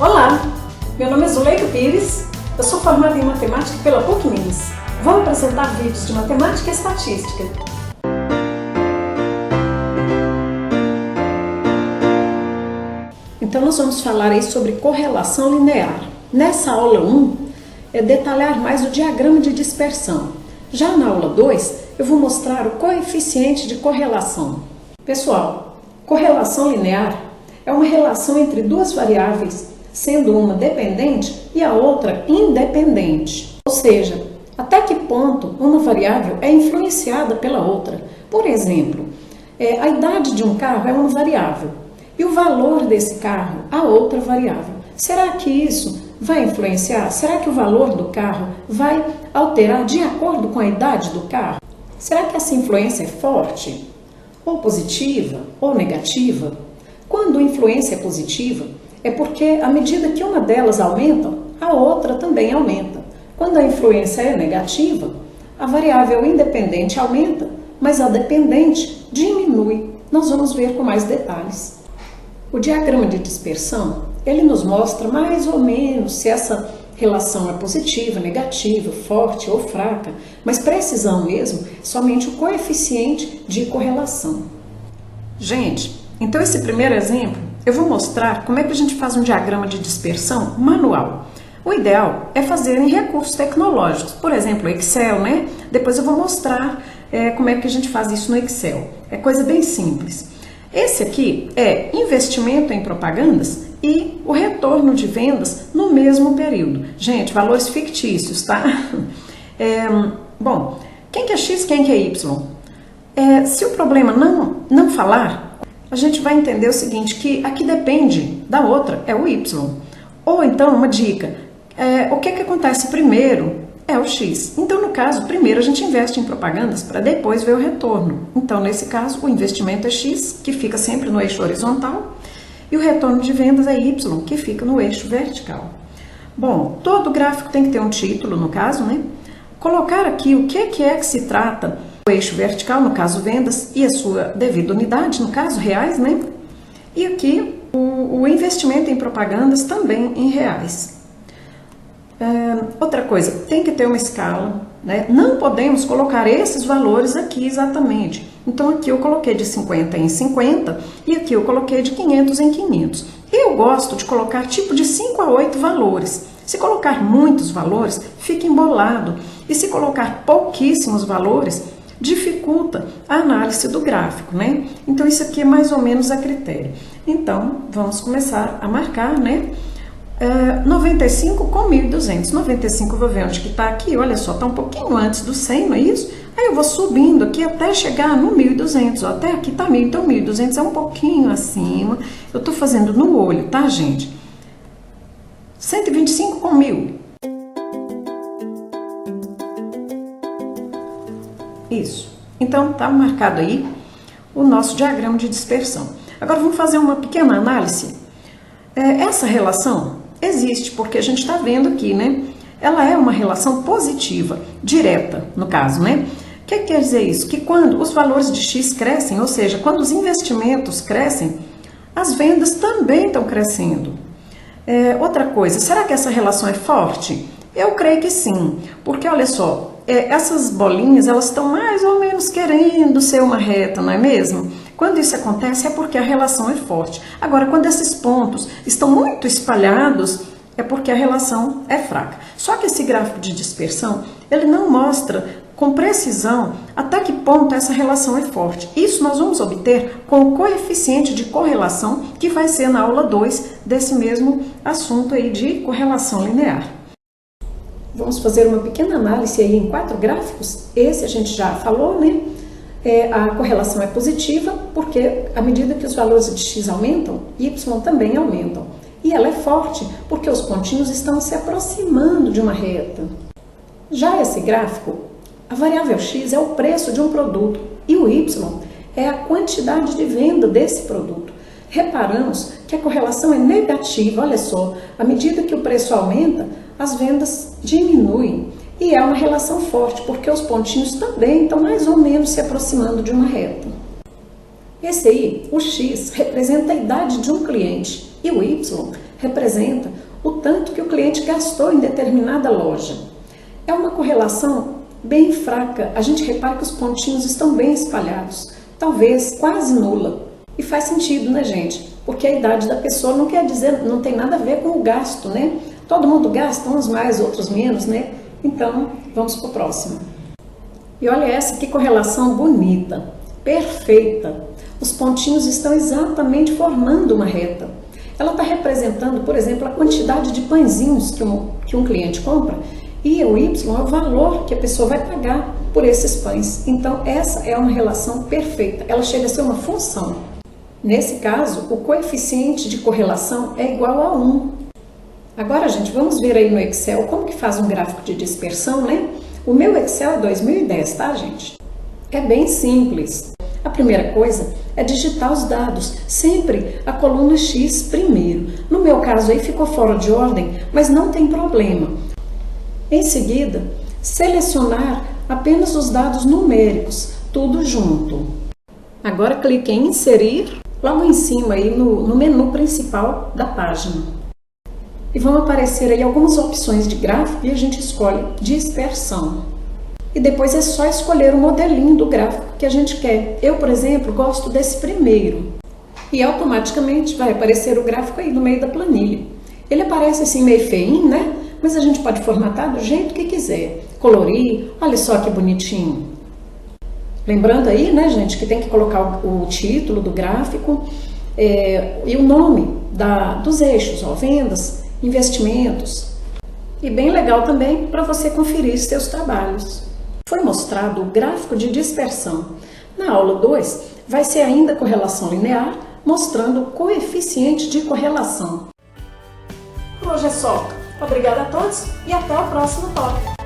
Olá, meu nome é Zuleika Pires, eu sou formada em matemática pela PUC-Minas. Vou apresentar vídeos de matemática e estatística. Então nós vamos falar aí sobre correlação linear. Nessa aula 1, é detalhar mais o diagrama de dispersão. Já na aula 2, eu vou mostrar o coeficiente de correlação. Pessoal, correlação linear é uma relação entre duas variáveis, sendo uma dependente e a outra independente. Ou seja, até que ponto uma variável é influenciada pela outra. Por exemplo, a idade de um carro é uma variável e o valor desse carro a outra variável. Será que isso vai influenciar? Será que o valor do carro vai alterar de acordo com a idade do carro? Será que essa influência é forte? Ou positiva? Ou negativa? Quando a influência é positiva, é porque à medida que uma delas aumenta, a outra também aumenta. Quando a influência é negativa, a variável independente aumenta, mas a dependente diminui. Nós vamos ver com mais detalhes. O diagrama de dispersão, ele nos mostra mais ou menos se essa relação é positiva, negativa, forte ou fraca, mas precisão mesmo, somente o coeficiente de correlação. Gente, então esse primeiro exemplo, eu vou mostrar como é que a gente faz um diagrama de dispersão manual. O ideal é fazer em recursos tecnológicos, por exemplo, Excel, né? Depois eu vou mostrar como é que a gente faz isso no Excel. É coisa bem simples. Esse aqui é investimento em propagandas e o retorno de vendas no mesmo período. Gente, valores fictícios, tá? Bom, quem que é X, quem que é Y? Se o problema não falar, a gente vai entender o seguinte, que aqui depende da outra, é o Y. Ou então, uma dica, o que acontece primeiro é o X. Então, no caso, primeiro a gente investe em propagandas para depois ver o retorno. Então, nesse caso, o investimento é X, que fica sempre no eixo horizontal, e o retorno de vendas é Y, que fica no eixo vertical. Bom, todo gráfico tem que ter um título, no caso, né? Colocar aqui o que é que se trata o eixo vertical, no caso vendas, e a sua devida unidade, no caso reais, né? E aqui o investimento em propagandas também em reais. Outra coisa, tem que ter uma escala, né? Não podemos colocar esses valores aqui exatamente. Então aqui eu coloquei de 50 em 50 e aqui eu coloquei de 500 em 500. Eu gosto de colocar tipo de 5 a 8 valores. Se colocar muitos valores, fica embolado. E se colocar pouquíssimos valores, dificulta a análise do gráfico, né? Então isso aqui é mais ou menos a critério. Então vamos começar a marcar, né? 95 com 1.200. 95 eu vou ver onde que está aqui, olha só, está um pouquinho antes do 100, não é isso? Aí eu vou subindo aqui até chegar no 1.200, ó, até aqui está 1.000, então 1.200 é um pouquinho acima. Eu estou fazendo no olho, tá, gente? 125 com 1.000. Isso. Então, está marcado aí o nosso diagrama de dispersão. Agora, vamos fazer uma pequena análise. Essa relação existe, porque a gente está vendo aqui, né? Ela é uma relação positiva, direta, no caso, né? O que quer dizer isso? Que quando os valores de X crescem, ou seja, quando os investimentos crescem, as vendas também estão crescendo. Outra coisa, será que essa relação é forte? Eu creio que sim, porque olha só, essas bolinhas, elas estão mais ou menos querendo ser uma reta, não é mesmo? Quando isso acontece é porque a relação é forte. Agora, quando esses pontos estão muito espalhados, é porque a relação é fraca. Só que esse gráfico de dispersão, ele não mostra com precisão até que ponto essa relação é forte. Isso nós vamos obter com o coeficiente de correlação, que vai ser na aula 2 desse mesmo assunto aí de correlação linear. Vamos fazer uma pequena análise aí em 4 gráficos. Esse a gente já falou, né? A correlação é positiva porque à medida que os valores de X aumentam, Y também aumentam. E ela é forte porque os pontinhos estão se aproximando de uma reta. Já esse gráfico, a variável X é o preço de um produto e o Y é a quantidade de venda desse produto. Reparamos que a correlação é negativa, olha só, à medida que o preço aumenta, as vendas diminuem. E é uma relação forte, porque os pontinhos também estão mais ou menos se aproximando de uma reta. Esse aí, o X, representa a idade de um cliente e o Y representa o tanto que o cliente gastou em determinada loja. É uma correlação bem fraca, a gente repara que os pontinhos estão bem espalhados, talvez quase nula. E faz sentido, né, gente? Porque a idade da pessoa não quer dizer, não tem nada a ver com o gasto, né? Todo mundo gasta, uns mais, outros menos, né? Então, vamos para o próximo. E olha essa que correlação bonita, perfeita. Os pontinhos estão exatamente formando uma reta. Ela está representando, por exemplo, a quantidade de pãezinhos que um cliente compra, e o Y é o valor que a pessoa vai pagar por esses pães. Então, essa é uma relação perfeita. Ela chega a ser uma função. Nesse caso, o coeficiente de correlação é igual a 1. Agora, gente, vamos ver aí no Excel como que faz um gráfico de dispersão, né? O meu Excel é 2010, tá, gente? É bem simples. A primeira coisa é digitar os dados, sempre a coluna X primeiro. No meu caso aí ficou fora de ordem, mas não tem problema. Em seguida, selecionar apenas os dados numéricos, tudo junto. Agora clique em inserir, logo em cima aí no menu principal da página. E vão aparecer aí algumas opções de gráfico e a gente escolhe dispersão. E depois é só escolher o modelinho do gráfico que a gente quer. Eu, por exemplo, gosto desse primeiro. E automaticamente vai aparecer o gráfico aí no meio da planilha. Ele aparece assim meio feinho, né? Mas a gente pode formatar do jeito que quiser. Colorir, olha só que bonitinho. Lembrando aí, né, gente, que tem que colocar o título do gráfico e o nome dos eixos, ó, vendas, investimentos. E bem legal também para você conferir seus trabalhos. Foi mostrado o gráfico de dispersão. Na aula 2, vai ser ainda correlação linear, mostrando o coeficiente de correlação. Por hoje é só. Obrigada a todos e até o próximo tópico.